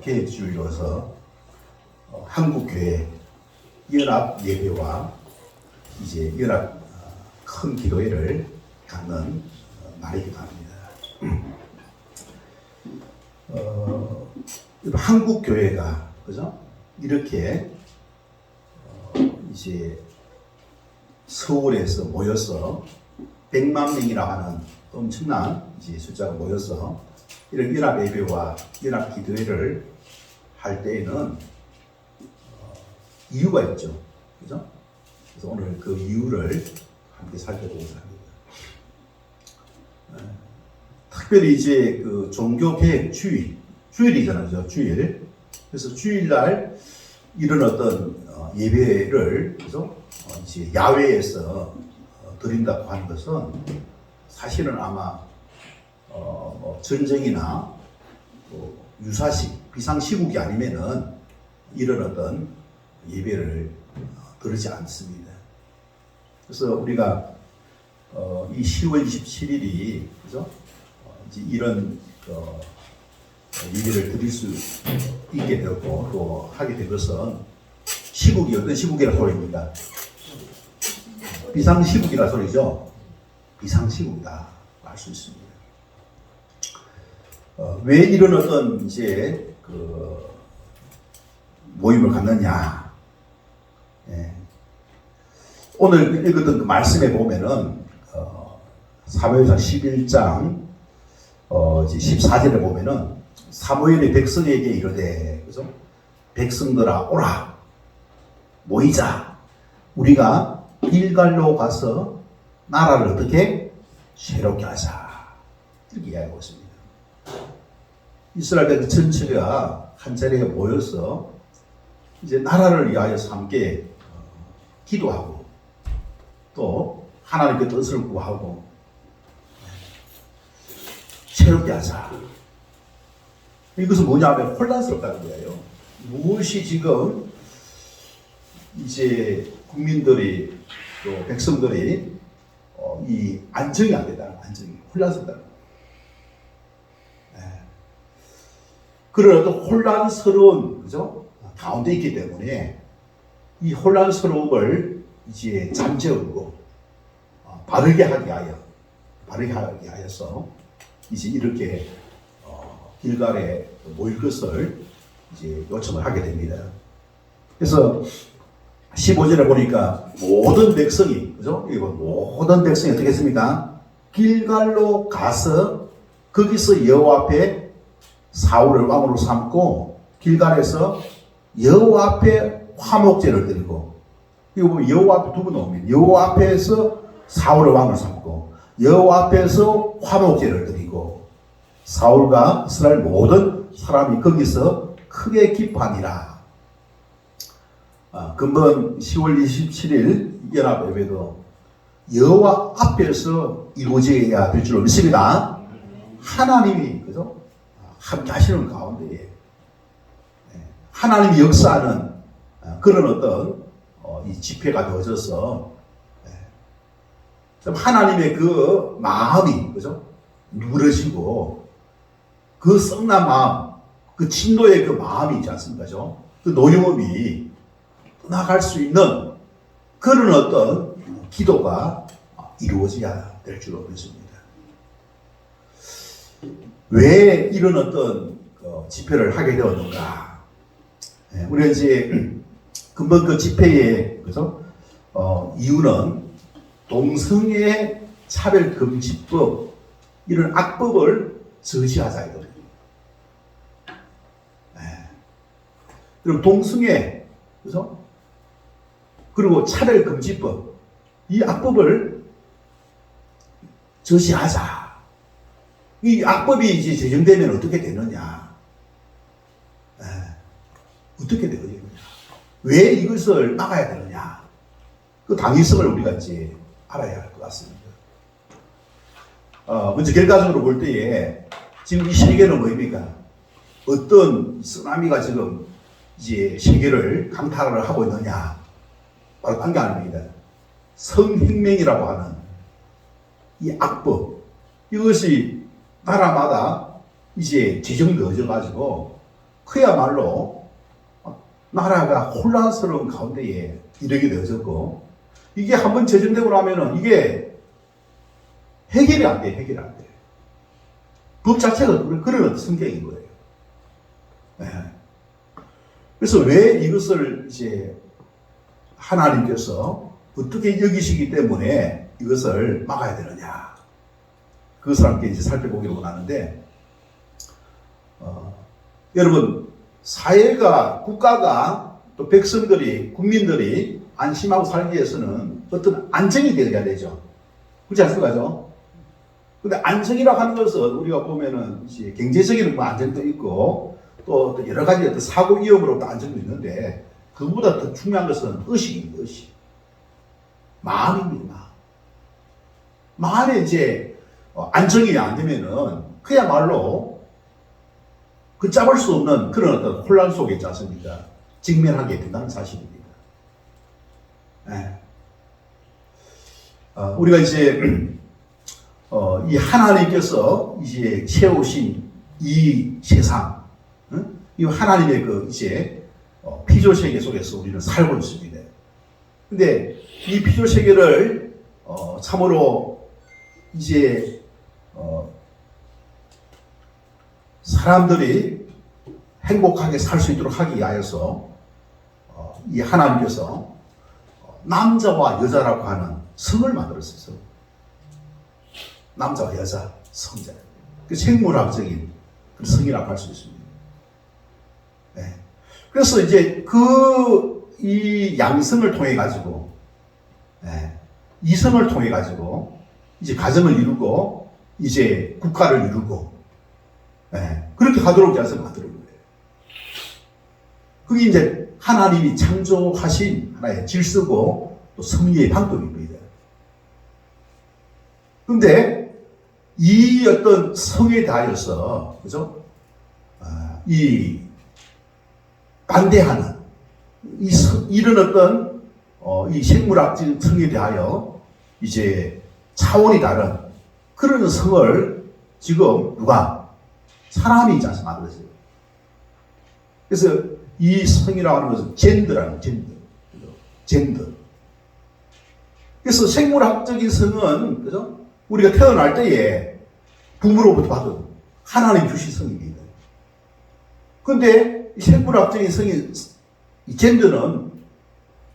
계획주의로서 한국교회 연합 예배와 이제 연합 큰 기도회를 갖는 날이기도 합니다. 한국교회가 그죠? 이렇게 이제 서울에서 모여서 100만 명이라고 하는 엄청난 이제 숫자가 모여서 이런 연합 예배와 연합 기도회를 할 때에는 이유가 있죠. 그죠? 그래서 오늘 그 이유를 함께 살펴보고자 합니다. 특별히 이제 그 종교 개혁 주일이잖아요. 주일. 그래서 주일날 이런 어떤 예배를 그죠? 이제 야외에서 드린다고 하는 것은 사실은 아마 전쟁이나 유사시 비상시국이 아니면은 이런 어떤 예배를 드리지 않습니다. 그래서 우리가 이 10월 27일이 그죠? 이제 이런 예배를 드릴 수 있게 되었고 또 하게 된 것은 시국이 어떤 시국이라 소리입니까? 비상시국이라 소리죠. 비상시국이다 할 수 있습니다. 왜 이런 어떤 이제 그 모임을 갖느냐? 예. 오늘 읽었던 그 말씀에 보면은 사무엘상 11장 이제 14절에 보면은 사무엘이 백성에게 이르되 그죠? 백성들아 오라 모이자 우리가 길갈로 가서 나라를 어떻게 새롭게 하자 이렇게 이야기하고 있습니다. 이스라엘 백성 전체가 한 자리에 모여서 이제 나라를 위하여서 함께 기도하고 또 하나님께 뜻을 구하고 새롭게 하자. 이것은 뭐냐면 혼란스럽다는 거예요. 무엇이 지금 이제 국민들이 또 백성들이 이 안정이 안 된다는 안정이 혼란스럽다는 거예요. 그런 어떤 혼란스러운 그죠? 가운데 있기 때문에 이 혼란스러움을 이제 잠재우고 바르게 하기 하여서 이제 이렇게 길갈에 모일 것을 이제 요청을 하게 됩니다. 그래서 15절에 보니까 모든 백성이 그죠? 이거 모든 백성이 어떻게 했습니까? 길갈로 가서 거기서 여호와 앞에 사울을 왕으로 삼고 길갈에서 여호와 앞에 화목제를 드리고 이거 보면 여호와 앞에 두 번 나옵니다. 여호와 앞에서 사울을 왕으로 삼고 여호와 앞에서 화목제를 드리고 사울과 이스라엘 모든 사람이 거기서 크게 기뻐하니라. 금번 10월 27일 연합 예배도 여호와 앞에서 이루어져야 될 줄로 믿습니다. 하나님이 그죠? 함께 하시는 가운데에 하나님이 역사하는 그런 어떤 이 집회가 되어져서 하나님의 그 마음이 그죠? 누그러지고 그 썩난 마음, 그 진노의 그 마음이 있지 않습니까? 그 노여움이 떠나갈 수 있는 그런 어떤 기도가 이루어져야 될 줄로 믿습니다. 왜 이런 어떤 집회를 하게 되었는가? 우리가 이제 금번 그 집회의 그죠? 이유는 동성애 차별금지법 이런 악법을 저지하자 이거예요. 그럼 동성애 그죠? 그리고 차별금지법 이 악법을 저지하자. 이 악법이 이제 제정되면 어떻게 되느냐? 어떻게 되느냐? 왜 이것을 막아야 되느냐? 그 당위성을 우리가 이제 알아야 할 것 같습니다. 먼저 결과적으로 볼 때에 지금 이 세계는 뭐입니까? 어떤 쓰나미가 지금 이제 세계를 강타를 하고 있느냐? 바로 딴 게 아닙니다. 성혁명이라고 하는 이 악법 이것이 나라마다 이제 지정되어져 가지고 그야말로 나라가 혼란스러운 가운데에 이르게 되어졌고, 이게 한번 제정되고 나면은 이게 해결이 안 돼, 해결이 안 돼. 법 자체가 그런 성격인 거예요. 네. 그래서 왜 이것을 이제 하나님께서 어떻게 여기시기 때문에 이것을 막아야 되느냐. 그것을 함께 이제 살펴보기로 하는데, 여러분, 사회가, 국가가, 또 백성들이, 국민들이 안심하고 살기 위해서는 어떤 안정이 되어야 되죠. 그렇지 않습니까? 근데 안정이라고 하는 것은 우리가 보면은 이제 경제적인 안정도 있고 또 여러 가지 어떤 사고 위험으로부터 안정도 있는데, 그보다 더 중요한 것은 의식입니다, 의식. 마음입니다. 마음에 이제 안정이 안 되면은 그야말로 걷잡을 수 없는 그런 어떤 혼란 속에 있지 않습니까? 직면하게 된다는 사실입니다. 네. 우리가 이제 이 하나님께서 이제 세우신 이 세상, 이 하나님의 그 이제 피조 세계 속에서 우리는 살고 있습니다. 근데 이 피조 세계를 참으로 이제 사람들이 행복하게 살 수 있도록 하기 위하여서 이 하나님께서 남자와 여자라고 하는 성을 만들었어요. 남자와 여자, 성자. 그 생물학적인 성이라고 할 수 있습니다. 네. 그래서 이제 이 양성을 통해 가지고, 네, 이성을 통해 가지고 이제 가정을 이루고 이제 국가를 이루고, 네, 그렇게 하도록 해서 만드는 거예요. 그게 이제 하나님이 창조하신 하나의 질서고 또 섭리의 방법입니다. 그런데 이 어떤 성에 대하여서, 그죠? 이 반대하는 이런 어떤 이 생물학적 성에 대하여 이제 차원이 다른 그런 성을 지금 누가 사람이 이제 만들었어요. 그래서 이 성이라고 하는 것은 젠더라는 젠더. 그래서 생물학적인 성은, 그죠? 우리가 태어날 때에 부모로부터 받은 하나님 주신 성입니다. 그런데 이 생물학적인 성이, 이 젠더는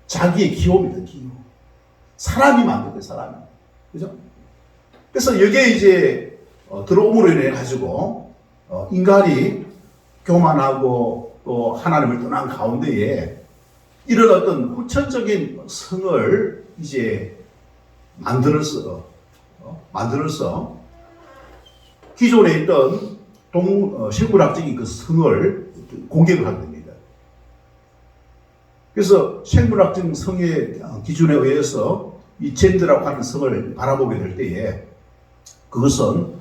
자기의 기호입니다, 기호. 사람이 만든 거예요, 사람이. 그죠? 그래서 여기에 이제 들어옴으로 인해 가지고 인간이 교만하고 또 하나님을 떠난 가운데에 이런 어떤 후천적인 성을 이제 만들어서 기존에 있던 생물학적인 그 성을 공격을 하게 됩니다. 그래서 생물학적인 성의 기준에 의해서 이 젠더라고 하는 성을 바라보게 될 때에 그것은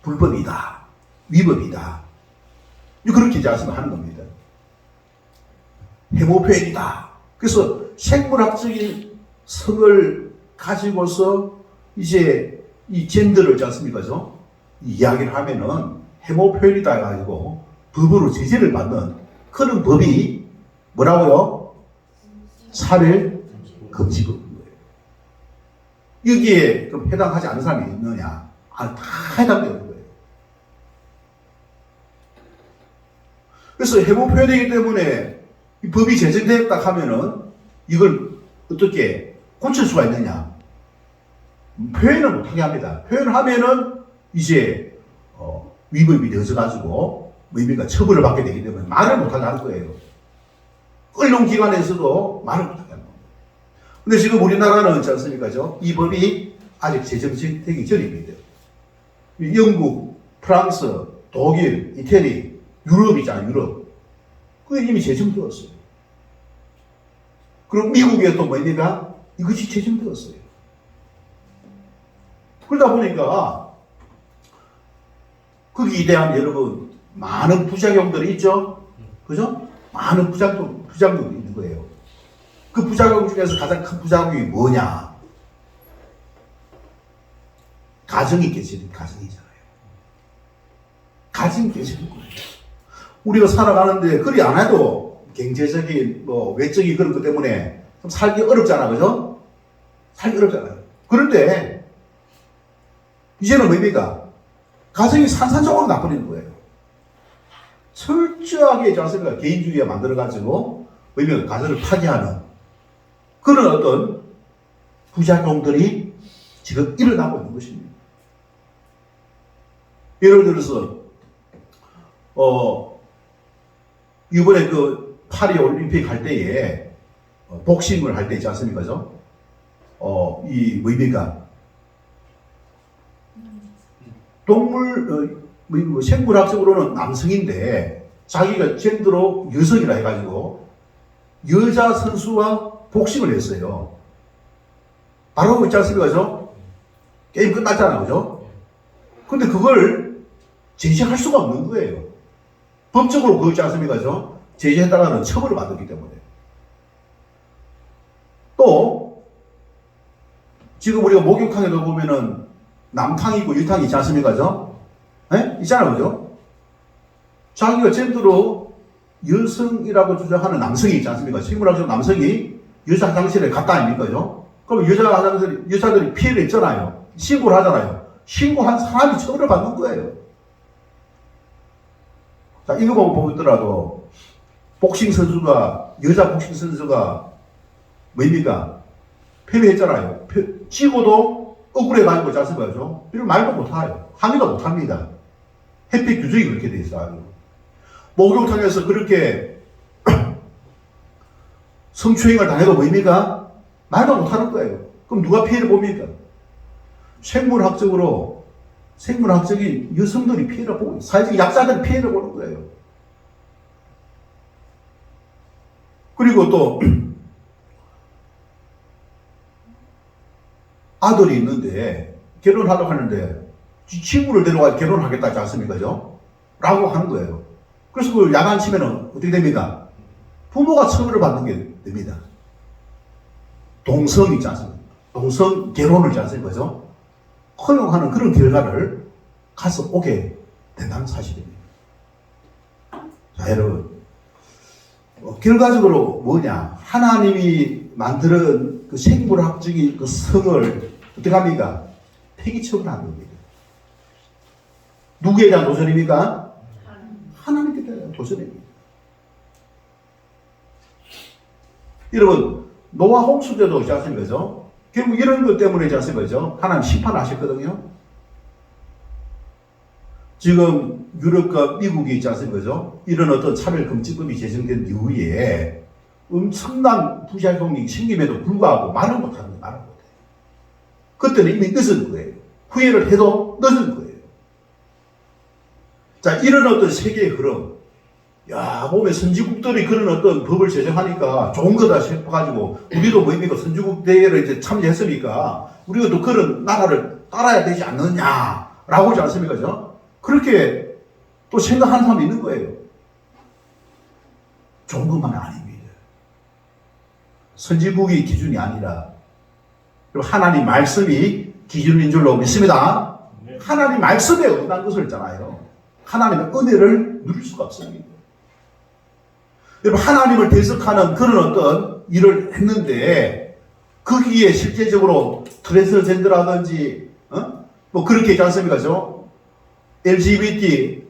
불법이다, 위법이다, 그렇게 이제 하는 겁니다. 해모 표현이다. 그래서 생물학적인 성을 가지고서 이제 이 젠더를 있지 않습니까? 이야기를 하면은 해모 표현이다 해가지고 법으로 제재를 받는 그런 법이 뭐라고요? 차별 금지법인 거예요. 여기에 좀 해당하지 않는 사람이 있느냐? 다 해당되는 거예요. 그래서 해모 표현이기 때문에 이 법이 제정됐다 하면은 이걸 어떻게 고칠 수가 있느냐? 표현을 못하게 합니다. 표현을 하면은 이제 위법이 되어져가지고 의미가 처벌을 받게 되기 때문에 말을 못하게 하는 거예요. 언론기관에서도 말을 못하게 하는 겁니다. 근데 지금 우리나라는 어찌 않습니까? 이 법이 아직 제정되기 전입니다. 영국, 프랑스, 독일, 이태리, 유럽이잖아요, 유럽. 그게 이미 제정되었어요. 그리고 미국에 또 뭡니까? 이것이 제정되었어요. 그러다 보니까 거기에 대한 여러분 많은 부작용들이 있죠? 그죠? 많은 부작용이 있는 거예요. 그 부작용 중에서 가장 큰 부작용이 뭐냐? 가정이 깨지는 가정이잖아요. 가정이 깨지는 거예요. 우리가 살아가는데 그리 안 해도 경제적인 뭐 외적인 그런 것 때문에 좀 살기 어렵잖아, 그죠? 살기 어렵잖아요. 그런데 이제는 뭡니까? 가정이 산산조각 나버리는 거예요. 철저하게 자신가 개인주의가 만들어가지고 뭡니까? 가정을 파괴하는 그런 어떤 부작용들이 지금 일어나고 있는 것입니다. 예를 들어서 이번에 그 파리 올림픽 할 때에 복싱을 할 때 있지 않습니까? 이 뭡니까? 동물 생물학적으로는 남성인데 자기가 젠더로 여성이라 해가지고 여자 선수와 복싱을 했어요. 바로 있지 않습니까? 게임 끝났잖아요, 그죠? 근데 그걸 제재할 수가 없는 거예요. 법적으로 그거 있지 않습니까? 제재했다가는 처벌을 받았기 때문에. 또 지금 우리가 목욕탕에도 보면은 남탕이 있고 유탕이 있지 않습니까? 네? 있잖아요, 그죠? 자기가 젠더로 여성이라고 주장하는 남성이 있지 않습니까? 생물학적 남성이 여자 화장실에 갔다 아닙니까? 그럼 여자들이 피해를 입잖아요. 신고를 하잖아요. 신고한 사람이 처벌을 받는 거예요. 자, 이거 보더라도 여자 복싱 선수가 뭡니까? 패배했잖아요. 지고도 억울해가지고 있지 않습니까? 이런 말도 못해요. 합의도 못합니다. 햇빛 규정이 그렇게 돼 있어요. 목욕탕에서 그렇게 성추행을 당해도 뭡니까? 말도 못하는 거예요. 그럼 누가 피해를 봅니까? 생물학적인 여성들이 피해를 보고, 사회적 약자들이 피해를 보는 거예요. 그리고 또, 아들이 있는데, 결혼하려고 하는데, 친구를 데려가 결혼하겠다 하지 않습니까? 라고 하는 거예요. 그래서 그 야간치면은 어떻게 됩니까? 부모가 처벌을 받는 게 됩니다. 동성 있지 않습니까? 동성 결혼을 있지 않습니까? 허용하는 그런 결과를 가서 오게 된다는 사실입니다. 자, 여러분. 결과적으로 뭐냐? 하나님이 만드는 그 생물학적인 그 성을 어떻게 합니까? 폐기 처분하는 겁니다. 누구에 대한 도전입니까? 하나님께 대한 도전입니다. 여러분, 노아 홍수제도 있지 않습니까? 결국 이런 것 때문에 있지 않습니까? 하나님 심판하셨거든요. 지금 유럽과 미국이 있지 않습니까? 이런 어떤 차별금지법이 제정된 이후에 엄청난 부작용이 생김에도 불구하고 말을 못하는 거예요. 말을 못해요. 그때는 이미 늦은 거예요. 후회를 해도 늦은 거예요. 자, 이런 어떤 세계의 흐름. 야, 보면 선진국들이 그런 어떤 법을 제정하니까 좋은 거다 싶어가지고, 우리도 뭡니까? 선진국 대회를 이제 참여했으니까, 우리가 또 그런 나라를 따라야 되지 않느냐라고 하지 않습니까? 그렇게 또 생각하는 사람이 있는 거예요. 좋은 것만은 아닙니다. 선진국이 기준이 아니라, 그리고 하나님 말씀이 기준인 줄로 믿습니다. 하나님 말씀에 어긋난 것을 있잖아요. 하나님의 은혜를 누릴 수가 없습니다. 여러분, 하나님을 대적하는 그런 어떤 일을 했는데, 거기에 실제적으로 트랜스젠더라든지, 뭐 그렇게 있지 않습니까? LGBT,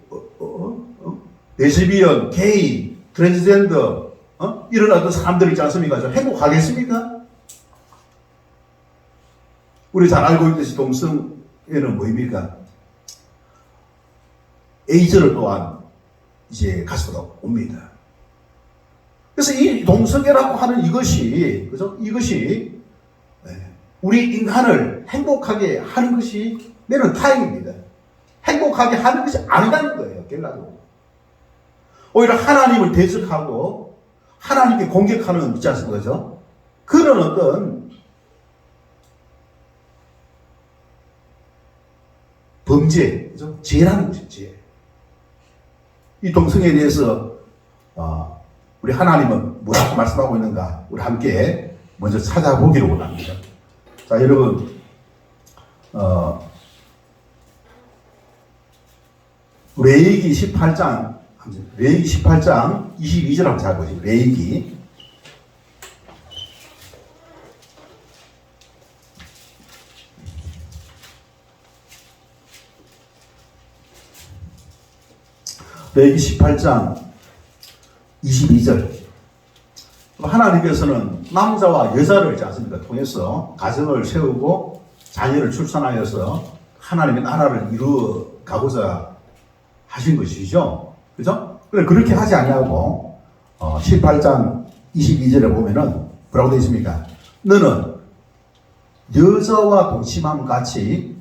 레즈비언, 게이, 트랜스젠더, 이런 어떤 사람들이 있지 않습니까? 행복하겠습니까? 우리 잘 알고 있듯이 동성애는 뭐입니까? 에이즈를 또한 이제 가지고 옵니다. 그래서 이 동성애라고 하는 이것이, 그죠? 이것이 우리 인간을 행복하게 하는 것이 매는 다행입니다. 행복하게 하는 것이 아니라는 거예요, 결과적으로. 오히려 하나님을 대적하고 하나님께 공격하는 있지 않습니까? 그런 어떤 범죄, 그죠? 죄라는 것이죠, 죄. 이 동성애에 대해서 우리 하나님은 뭐라고 말씀하고 있는가? 우리 함께 먼저 찾아보기를 원합니다. 자, 여러분, 레위기 18장 레위기 18장 22절 한번 잘 보시죠. 레위기 18장 22절. 하나님께서는 남자와 여자를 있지 않습니까? 통해서 가정을 세우고 자녀를 출산하여서 하나님의 나라를 이루어 가고자 하신 것이죠. 그죠? 그렇게 하지 아니하고 18장 22절에 보면은 뭐라고 되어 있습니까? 너는 여자와 동침함 같이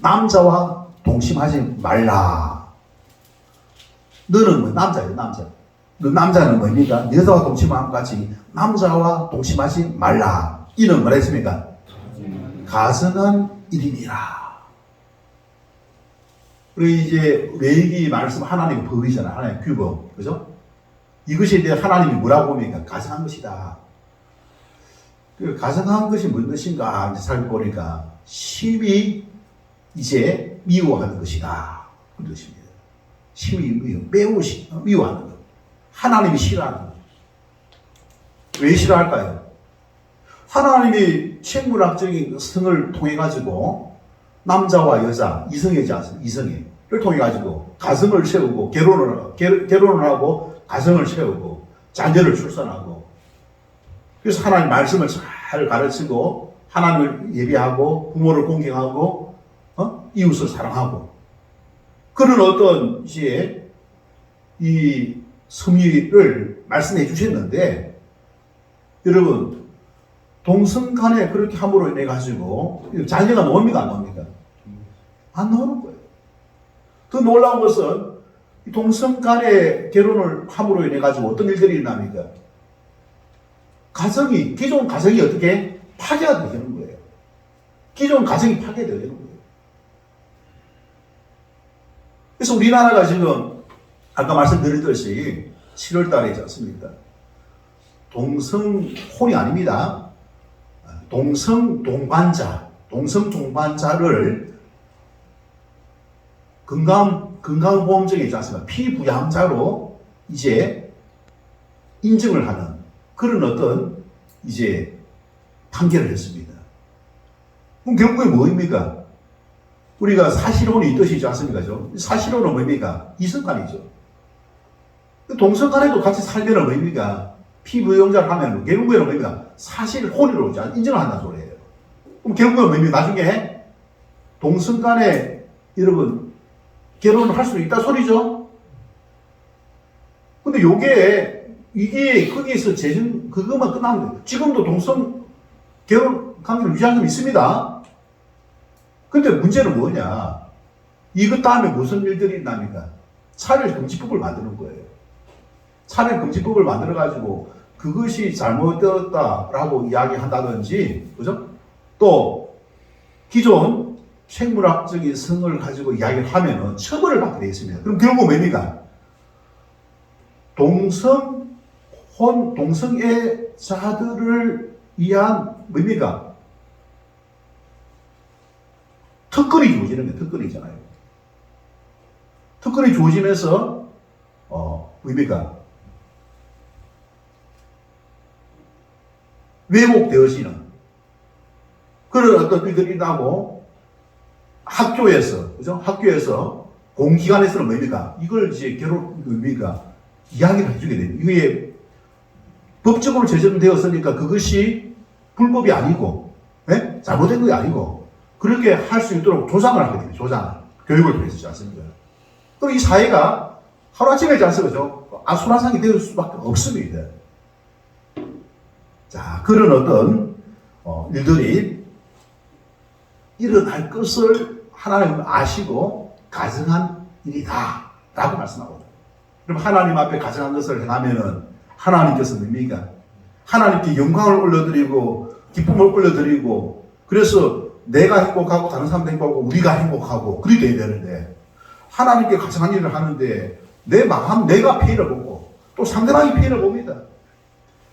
남자와 동침하지 말라. 너는 뭐 남자예요, 남자. 너 남자는 뭡니까? 여자와 동침함 같이 남자와 동침하지 말라. 이는 뭐라 했습니까? 가증한 일이니라. 그리고 이제 레위기 말씀 하나님의 법이잖아. 하나님의 규범. 그죠? 이것에 대해 하나님이 뭐라고 봅니까? 가증한 것이다. 그 가증한 것이 무슨 것인가 이제 살펴보니까 심히 이제 미워하는 것이다. 그런 것입니다. 심히 매우 미워하는 것. 하나님이 싫어하는 것. 왜 싫어할까요? 하나님이 생물학적인 성을 통해 가지고 남자와 여자, 이성애지 않습니까? 이성애를 통해 가지고 가정을 세우고 결혼을 하고 가정을 세우고 자녀를 출산하고 그래서 하나님 말씀을 잘 가르치고 하나님을 예배하고 부모를 공경하고 이웃을 사랑하고 그런 어떤 이제 이 섭리를 말씀해 주셨는데 여러분 동성 간에 그렇게 함으로 인해 가지고 자녀가 나옵니까 안 나옵니까? 안 나오는 거예요. 더 놀라운 것은 동성 간에 결혼을 함으로 인해 가지고 어떤 일들이 일어납니까? 기존 가정이 어떻게 파괴가 되는 거예요. 기존 가정이 파괴되는 거예요. 그래서 우리나라가 지금 아까 말씀드렸듯이 7월 달이지 않습니까? 동성혼이 아닙니다. 동성동반자를 건강보험증에 있지 않습니까? 피부양자로 이제 인증을 하는 그런 어떤 이제 판결을 했습니다. 그럼 결국에 뭐입니까? 우리가 사실혼이 뜻이지 않습니까? 사실혼은 뭡니까? 이성간이죠. 동성간에도 같이 살면 뭡니까? 피부영자를 하면 결국에는 뭡니까? 사실혼으로 인정을 한다는 소리예요. 그럼 결국은 뭡니까? 나중에 동성간에 여러분 결혼을 할 수 있다 소리죠? 근데 이게 거기에서 그것만 끝나면 돼요. 지금도 동성 결혼 관계를 유지하는 점 있습니다. 근데 문제는 뭐냐? 이것 다음에 무슨 일들이 있답니까? 차별금지법을 만드는 거예요. 차별금지법을 만들어가지고 그것이 잘못되었다라고 이야기한다든지, 그죠? 또, 기존 생물학적인 성을 가지고 이야기를 하면은 처벌을 받게 되어 있습니다. 그럼 결국 뭡니까? 동성애자들을 위한 뭡니까? 특권이 주어지는 게 특권이잖아요. 특권이 주어지면서 뭡니까? 왜곡되어지는 그런 어떤 일들이 나고 학교에서 그죠? 학교에서 공기관에서는 뭡니까? 이걸 이제 뭡니까? 이야기를 해주게 됩니다. 이게 법적으로 제정되었으니까 그것이 불법이 아니고 잘못된 게 아니고 그렇게 할 수 있도록 조장을 하게 됩니다. 조장. 교육을 통해서지 않습니까? 그럼 이 사회가 하루아침에 되지 않습니까? 아수라장이 될 수밖에 없습니다. 자, 그런 어떤 일들이 일어날 것을 하나님은 아시고 가정한 일이다 라고 말씀하거든요. 그럼 하나님 앞에 가정한 것을 행하면은 하나님께서 뭡니까? 하나님께 영광을 올려드리고 기쁨을 올려드리고 그래서 내가 행복하고 다른 사람도 행복하고 우리가 행복하고 그렇게 돼야 되는데 하나님께 가정한 일을 하는데 내 마음 내가 피해를 보고 또 상대방이 피해를 봅니다.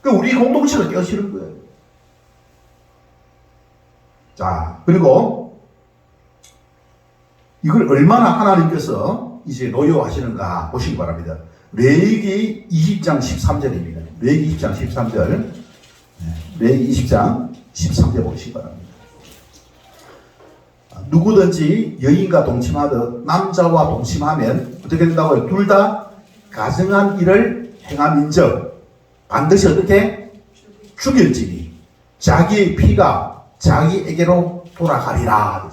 그러니까 우리 공동체가 깨어지는 거예요. 자, 그리고 이걸 얼마나 하나님께서 이제 노여워하시는가 보시기 바랍니다. 레위기 20장 13절입니다. 레위기 20장 13절. 레위기 20장 13절 보시기 바랍니다. 누구든지 여인과 동침하듯 남자와 동침하면 어떻게 된다고요? 둘 다 가증한 일을 행함인즉 반드시 어떻게? 죽일지니 자기의 피가 자기에게로 돌아가리라.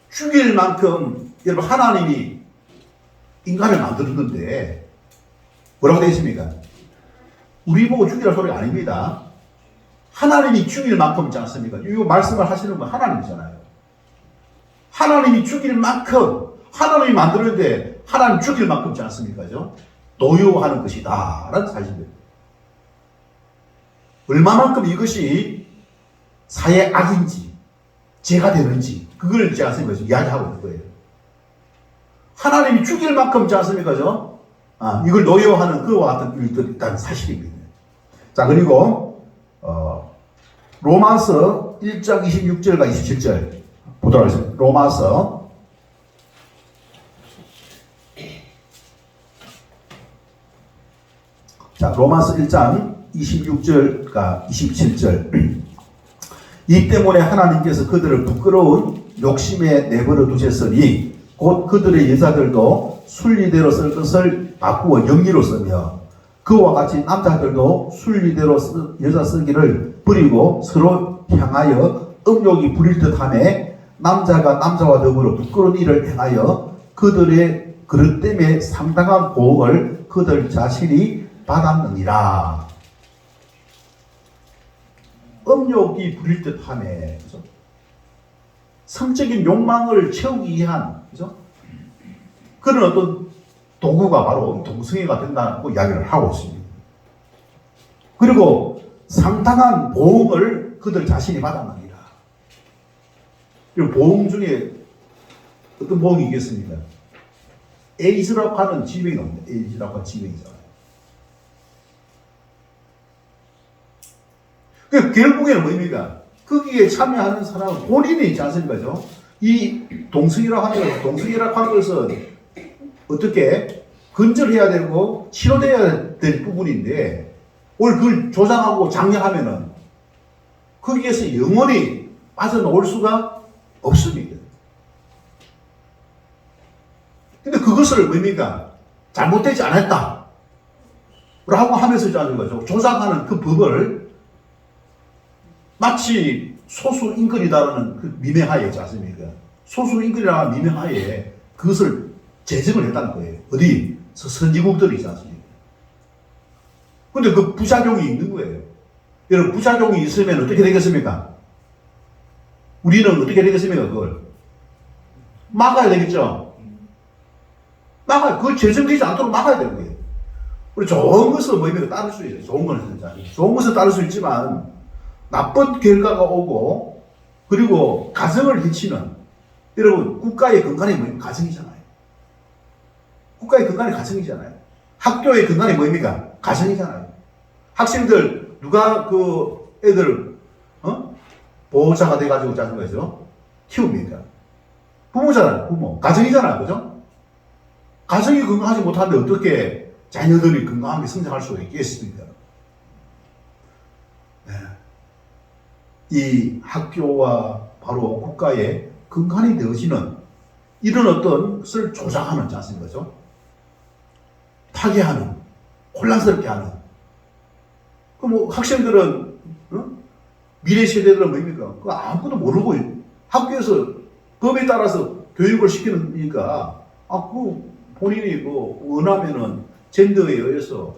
죽일 만큼 여러분 하나님이 인간을 만들었는데 뭐라고 되어 있습니까? 우리 보고 죽이라 소리가 아닙니다. 하나님이 죽일 만큼이지 않습니까? 이 말씀을 하시는 건 하나님이잖아요. 하나님이 죽일 만큼 하나님이 만들었는데 하나님 죽일 만큼이지 않습니까? 노여워하는 것이다 라는 사실입니다. 얼마만큼 이것이 사회 악인지 죄가 되는지 그걸 제가 선생님께서 이야기하고 있는 거예요. 하나님이 죽일 만큼이지 않습니까? 이걸 노여워하는 그와 같은 일들이 일단 사실입니다. 자, 그리고 로마서 1장 26절과 27절 보도록 하겠습니다. 로마서 자, 로마서 1장 26절과 27절 이 때문에 하나님께서 그들을 부끄러운 욕심에 내버려 두셨으니 곧 그들의 여자들도 순리대로 쓸 것을 바꾸어 영리로 쓰며 그와 같이 남자들도 순리대로 여자 쓰기를 버리고 서로 향하여 음욕이 부릴 듯하며 남자가 남자와 더불어 부끄러운 일을 행하여 그들의 그릇 때문에 상당한 보응을 그들 자신이 받았느니라. 음욕이 부릴 듯하며 성적인 욕망을 채우기 위한 그런 어떤 도구가 바로 동성애가 된다고 이야기를 하고 있습니다. 그리고 상당한 보응을 그들 자신이 받았느니라. 보응 중에 어떤 보응이 있겠습니까? 에이즈라고 하는 질병이 옵니다. 에이즈라고 하는 질병이잖아요. 그 결국에는 뭡니까? 거기에 참여하는 사람은 본인이 있지 않습니까? 이 동성애라고 하는 것은 어떻게 근절해야 되고 치료돼야 될 부분인데 오늘 그걸 조장하고 장려하면은 거기에서 영원히 빠져나올 수가 없습니다. 근데 그것을 뭡니까? 잘못되지 않았다 라고 하면서 짜는 거죠. 조장하는 그 법을 마치 소수 인권이다라는 그 미명하에 있지 않습니까? 소수 인권이라는 미명하에 그것을 제정을 했다는 거예요. 어디? 선진국들이 있지 않습니까? 근데 그 부작용이 있는 거예요. 여러분, 부작용이 있으면 어떻게 되겠습니까? 우리는 어떻게 되겠습니까? 그걸 막아야 되겠죠? 그걸 제정되지 않도록 막아야 되는 거예요. 우리 좋은 것은 뭐입니까? 따를 수 있어요. 좋은 것은 따를 수 있지만 나쁜 결과가 오고 그리고 가정을 해치는 여러분 국가의 근간이 뭡니까? 가정이잖아요. 국가의 근간이 가정이잖아요. 학교의 근간이 뭡니까? 가정이잖아요. 학생들 누가 그 애들 보호자가 돼가지고 짜는 거죠? 키웁니까? 부모잖아요. 부모. 가정이잖아요. 그죠? 가정이 건강하지 못하는데 어떻게 자녀들이 건강하게 성장할 수가 있겠습니까? 네. 이 학교와 바로 국가의 근간이 되어지는 이런 어떤 것을 조장하는 지 않습니까? 그죠? 파괴하는, 혼란스럽게 하는. 학생들은, 미래 세대들은 뭡니까? 그거 아무것도 모르고 학교에서 법에 따라서 교육을 시키니까, 본인이 원하면은 젠더에 의해서,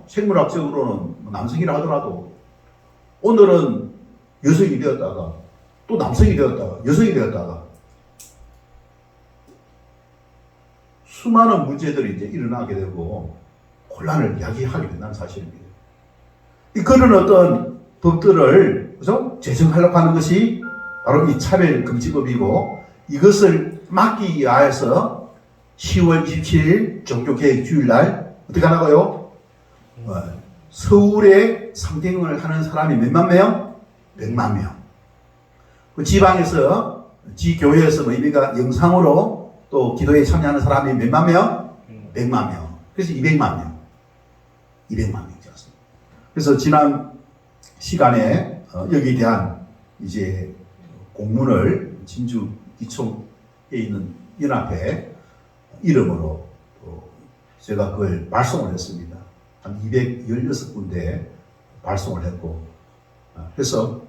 생물학적으로는 남성이라 하더라도, 오늘은 여성이 되었다가, 또 남성이 되었다가, 여성이 되었다가, 수많은 문제들이 이제 일어나게 되고 혼란을 야기하게 된다는 사실입니다. 그런 어떤 법들을 그죠? 제정하려고 하는 것이 바로 이 차별금지법이고 이것을 막기 위해서 10월 27일 종교개혁주일날 어떻게 하나고요? 서울에 상경을 하는 사람이 몇만 명? 100만 명. 그 지방에서 지 교회에서 의미가 영상으로 또 기도에 참여하는 사람이 몇만 명? 100만 명. 그래서 200만 명. 200만 명이지 않습니까? 그래서 지난 시간에 여기에 대한 이제 공문을 진주 기총에 있는 연합회 이름으로 제가 그걸 발송을 했습니다. 한 216군데 발송을 했고, 그래서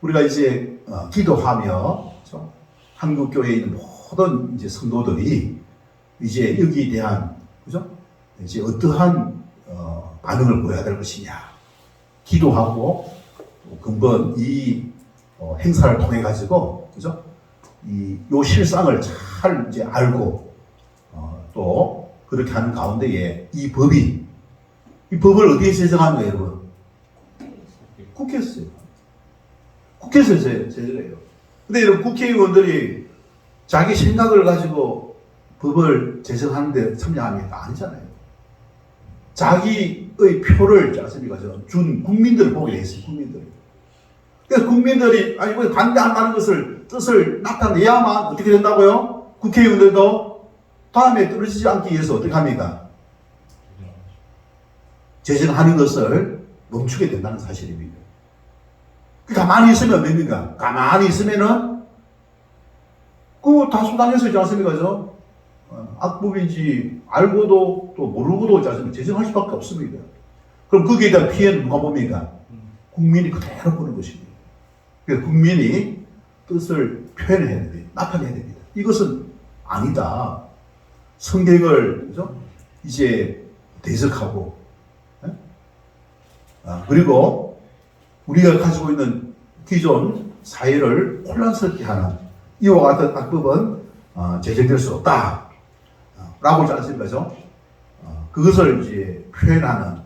우리가 이제 기도하며 한국교회에 있는 모든 이제 성도들이 이제 여기에 대한 그죠? 이제 어떠한 반응을 보여야 될 것이냐 기도하고 근본 이 행사를 통해 가지고 그죠? 요 실상을 잘 이제 알고 또 그렇게 하는 가운데에 이 법을 어디에 제정하는 거예요, 여러분? 국회에서요. 국회에서 제정해요. 근데 여러분 국회의원들이 자기 생각을 가지고 법을 제정하는데 참여하는 게 아니잖아요. 자기의 표를 준 국민들을 보게 돼 있어요. 국민들이. 그래서 국민들이 아니 뭐 반대한다는 뜻을 나타내야만 어떻게 된다고요? 국회의원들도 다음에 떨어지지 않기 위해서 어떻게 합니까? 제정하는 것을 멈추게 된다는 사실입니다. 가만히 있으면 뭡니까? 가만히 있으면은 그 다수당에서 있지 않습니까? 악법인지 알고도 또 모르고도 있지 않습니까? 제정할 수밖에 없습니다. 그럼 거기에 대한 피해는 누가 봅니까? 국민이 그대로 보는 것입니다. 그래서 국민이 뜻을 표현해야 됩니다. 나타내야 됩니다. 이것은 아니다. 성경을 그죠? 이제 대적하고 그리고 우리가 가지고 있는 기존 사회를 혼란스럽게 하는 이와 같은 악법은 제정될 수 없다. 라고 하지 않습니까? 그것을 이제 표현하는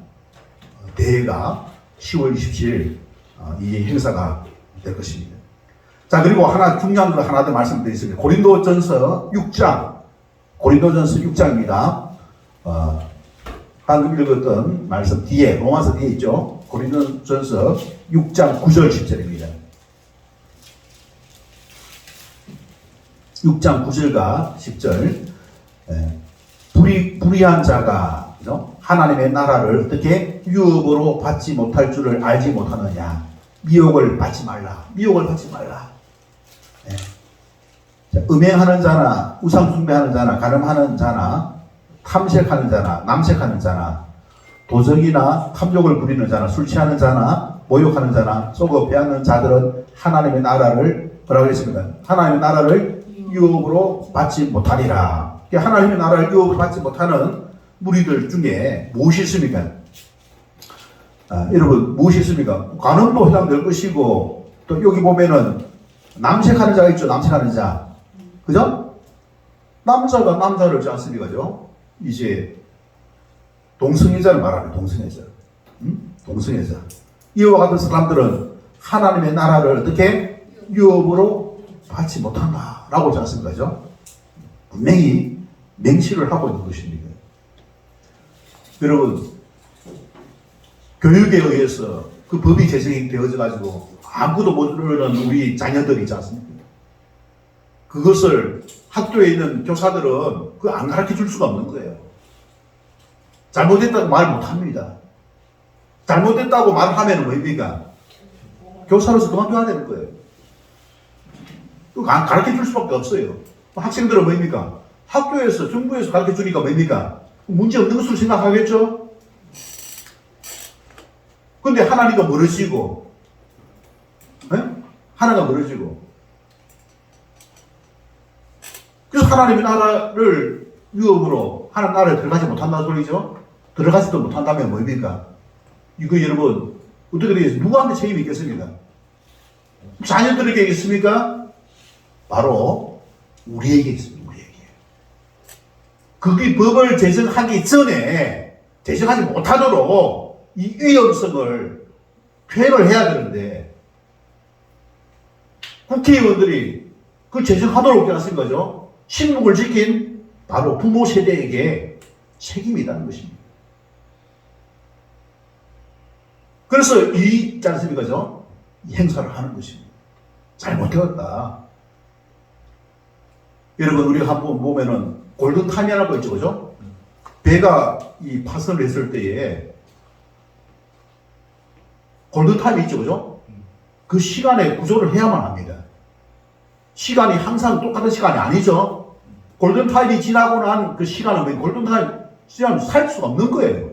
대회가 10월 27일 이 행사가 될 것입니다. 자, 그리고 중요한 거 하나 더 말씀드리겠습니다. 고린도전서 6장입니다. 방금 읽었던 말씀 뒤에, 로마서 뒤에 있죠. 고린도전서 6장 9절 10절입니다. 6장 9절과 10절. 불의한 자가 하나님의 나라를 어떻게 유업으로 받지 못할 줄을 알지 못하느냐. 미혹을 받지 말라. 미혹을 받지 말라. 음행하는 자나 우상 숭배하는 자나 간음하는 자나 탐색하는 자나 남색하는 자나 도적이나 탐욕을 부리는 자나 술 취하는 자나 모욕하는 자나 속어 빼앗는 자들은 하나님의 나라를 뭐라고 했습니까? 하나님의 나라를 유업으로 받지 못하리라. 하나님의 나라를 유업으로 받지 못하는 무리들 중에 무엇이 있습니까? 여러분 무엇이 있습니까? 간음도 해당될 것이고 또 여기 보면은 남색하는 자가 있죠. 남색하는 자. 그죠? 남자가 남자를 하지 않습니까? 이제 동성애자를 말하는 동성애자. 동성애자. 이와 같은 사람들은 하나님의 나라를 어떻게 유업으로 받지 못한다. 라고 하지 않습니까? 분명히 맹시를 하고 있는 것입니다. 여러분, 교육에 의해서 그 법이 제정이 되어져가지고 아무도 모르는 우리 자녀들이 있지 않습니까? 그것을 학교에 있는 교사들은 그거 안 가르쳐 줄 수가 없는 거예요. 잘못됐다고 말 못합니다. 잘못됐다고 말하면 뭡니까? 교사로서 그만둬야 되는 거예요. 그거 가르쳐 줄 수밖에 없어요. 학생들은 뭡니까? 학교에서, 정부에서 가르쳐 주니까 뭡니까? 문제 없는 것으로 생각하겠죠? 근데 하나님과 멀어지고, 하나가 멀어지고, 그래서 하나님의 나라를 유업으로 하나님 나라에 들어가지 못한다는 소리죠? 들어가지도 못한다면 뭡니까? 이거 여러분 어떻게 되겠습니까? 누구한테 책임이 있겠습니까? 자녀들에게 있습니까? 바로 우리에게 있습니다. 우리에게. 그게 법을 제정하기 전에 제정하지 못하도록 이 위험성을 표현을 해야 되는데 국회의원들이 그걸 제정하도록 하신 거죠. 신목을 지킨 바로 부모 세대에게 책임이 있다는 것입니다. 그래서 이 행사를 하는 것입니다. 잘못되었다. 여러분, 우리가 한번 보면은 골든타임이라고 있죠, 그죠? 배가 이 파선을 했을 때에 골든타임이 있죠, 그죠? 그 시간에 구조를 해야만 합니다. 시간이 항상 똑같은 시간이 아니죠. 골든타임이 지나고 난 그 시간은 골든타임 시간을 살 수가 없는 거예요.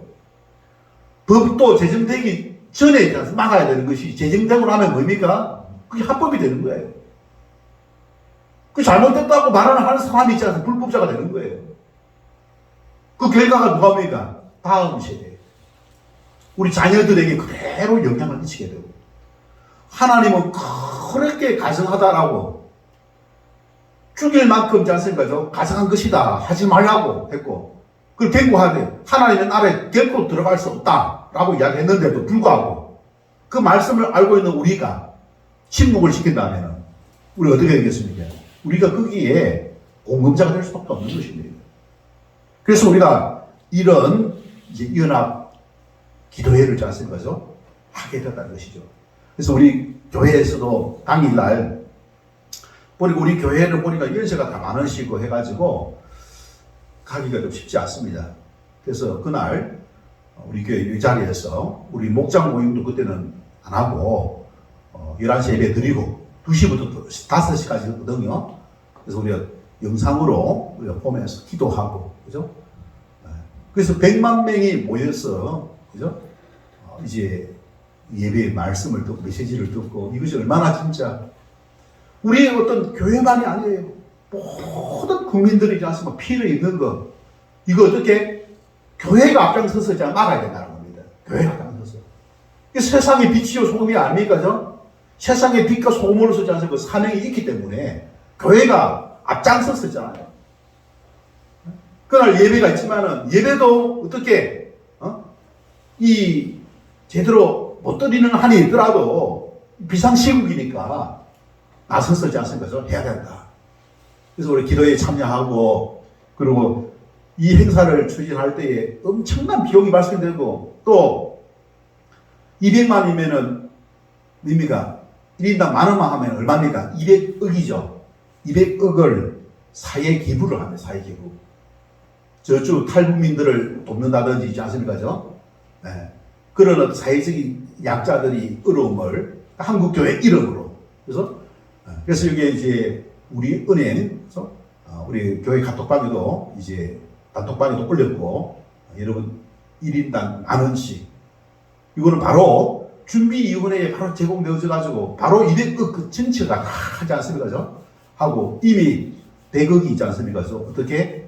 법도 제정되기 전에 막아야 되는 것이 제정되고 나면 뭡니까? 그게 합법이 되는 거예요. 그 잘못됐다고 말하는 사람이 있지 않습니까? 불법자가 되는 거예요. 그 결과가 누가 옵니까? 다음 세대. 우리 자녀들에게 그대로 영향을 미치게 되고. 하나님은 그렇게 가증하다라고 죽일 만큼 않습니까? 가증한 것이다. 하지 말라고 했고. 그걸 경고하되 하나님의 나라에 결코 들어갈 수 없다라고 이야기했는데도 불구하고 그 말씀을 알고 있는 우리가 침묵을 시킨다면 우리 어떻게 되겠습니까? 우리가 거기에 공범자가 될 수밖에 없는 것입니다. 그래서 우리가 이런 이제 연합 기도회를 짰을 거죠. 하게 됐다는 것이죠. 그래서 우리 교회에서도 당일날 보니까 우리 교회를 보니까 연세가 다 많으시고 해가지고 가기가 좀 쉽지 않습니다. 그래서 그날 우리 교회 이 자리에서 우리 목장 모임도 그때는 안 하고 11시 예배 드리고 2시부터 5시까지 했거든요. 그래서 우리가 영상으로 우리가 보면서 기도하고, 그죠? 그래서 100만 명이 모여서, 그죠? 이제 예배의 말씀을 듣고 메시지를 듣고 이것이 얼마나 진짜 우리의 어떤 교회만이 아니에요. 모든 국민들이지 않습니까? 피를 입는 것. 이거 어떻게 교회가 앞장서서 막아야 된다는 겁니다. 교회가 앞장서서. 세상의 빛이요 소금이 아닙니까? 세상의 빛과 소금으로서 그 사명이 있기 때문에 교회가 앞장섰었잖아요. 그날 예배가 있지만은 예배도 어떻게 이 제대로 못 드리는 한이 있더라도 비상시국이니까 나섰었지 않습니까? 해야 된다. 그래서 우리 기도에 참여하고 그리고 이 행사를 추진할 때에 엄청난 비용이 발생되고 또 200만이면은 뭡니까? 1인당 10,000원 하면 얼마입니까? 200억이죠. 200억을 사회 기부를 합니다. 사회 기부. 저쪽 탈북민들을 돕는다든지 있지 않습니까? 네. 그런 사회적인 약자들이 어려움을 한국교회 이름으로. 그래서 이게 이제 우리 은행, 우리 교회 카톡방에도 이제 단톡방에도 올렸고, 여러분 1인당 10,000원씩. 이거는 바로 준비위원회에 바로 제공되어져가지고, 바로 200억 그 전체가 다 하지 않습니까? 하고, 이미 100억이 있지 않습니까? 어떻게,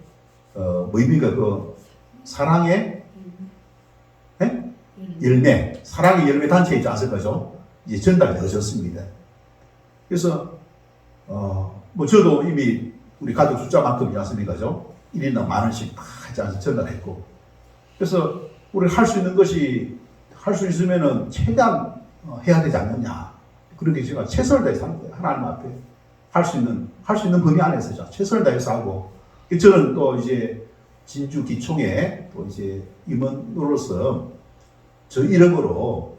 뭐입니까? 그, 사랑의, 네? 열매, 사랑의 열매 단체 있지 않습니까? 이제 전달되어졌습니다. 그래서, 뭐 저도 이미 우리 가족 숫자만큼이지 않습니까? 1인당 10,000원씩 다 하지 않습니까? 전달했고. 그래서 우리 할 수 있는 것이 할 수 있으면은 최대한 해야 되지 않느냐. 그렇게 제가 최선을 다해서 하는 거예요. 하나님 앞에. 할 수 있는 범위 안에서 최선을 다해서 하고. 저는 또 이제 진주 기총에 또 이제 임원으로서 저 이름으로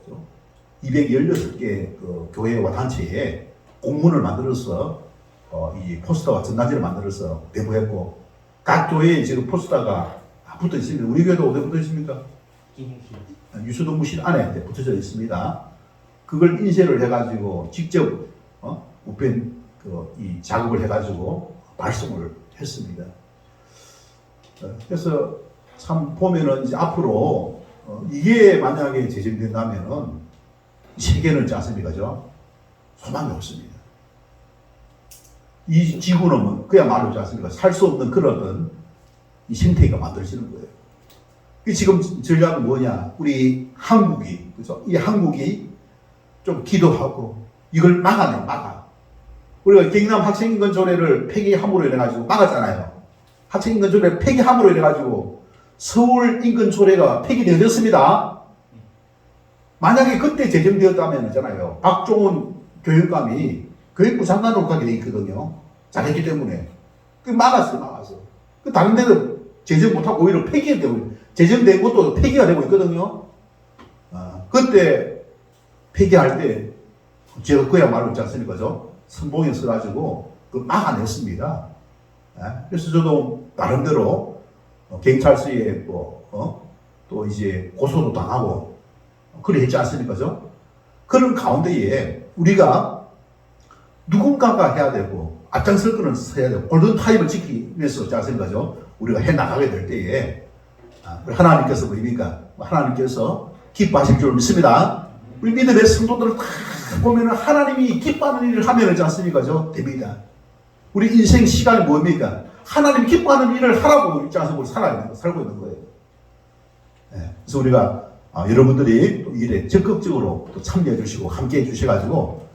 216개 그 교회와 단체에 공문을 만들어서 이 포스터와 전단지를 만들어서 배부했고 각 교회에 지금 포스터가 다 붙어 있습니다. 우리 교회도 어디 붙어 있습니까? 유수동무실 안에 붙여져 있습니다. 그걸 인쇄를 해가지고 직접 우편 이 작업을 해가지고 발송을 했습니다. 그래서 참 보면은 이제 앞으로 이게 만약에 제정된다면은 세계는 있지 않습니까? 소망이 없습니다. 이 지구는 그야말로 있지 않습니까? 살 수 없는 그런 어떤 이 생태계가 만들어지는 거예요. 지금 전략은 뭐냐? 우리 한국이, 그죠? 이 한국이 좀 기도하고 이걸 막아. 우리가 경남 학생인권 조례를 폐기함으로 인해가지고 막았잖아요. 학생인권 조례 폐기함으로 인해가지고 서울 인권 조례가 폐기되어졌습니다. 만약에 그때 제정되었다면 있잖아요. 박종훈 교육감이 교육부 장관으로 가게 돼 있거든요. 잘했기 때문에. 막았어. 다른 데는 제정 못하고 오히려 폐기되고 제정된 것도 폐기가 되고 있거든요. 그때 폐기할 때 제가 그야말로 있지 않습니까? 선봉에 써가지고 막아냈습니다. 그래서 저도 나름대로 경찰서에 또 이제 고소도 당하고 그래 했지 않습니까? 그런 가운데에 우리가 누군가가 해야 되고 앞장설 거는 서야 되고 골든타임을 지키기 위해서 있지 않습니까? 우리가 해 나가게 될 때에 하나님께서 뭐입니까? 하나님께서 기뻐하실 줄 믿습니다. 우리 믿음의 성도들을 다 보면은 하나님이 기뻐하는 일을 하면 되지 않습니까? 됩니다. 우리 인생 시간이 뭡니까? 하나님 기뻐하는 일을 하라고 있지 않습니까? 살고 있는 거예요. 그래서 우리가 여러분들이 또 일에 적극적으로 또 참여해 주시고 함께 해 주셔가지고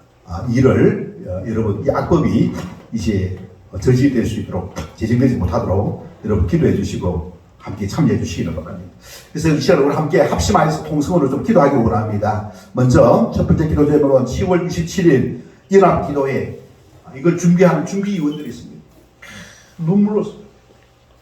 일을 여러분 이 악법이 이제 저지될 수 있도록 제정되지 못하도록 여러분 기도해 주시고 함께 참여해 주시기를 바랍니다. 그래서 이 시간에 우리 함께 합심하여서 통성으로 좀 기도하기 원합니다. 먼저 첫 번째 기도 제목은 10월 27일 연합 기도회 이걸 준비하는 준비위원들이 있습니다. 눈물로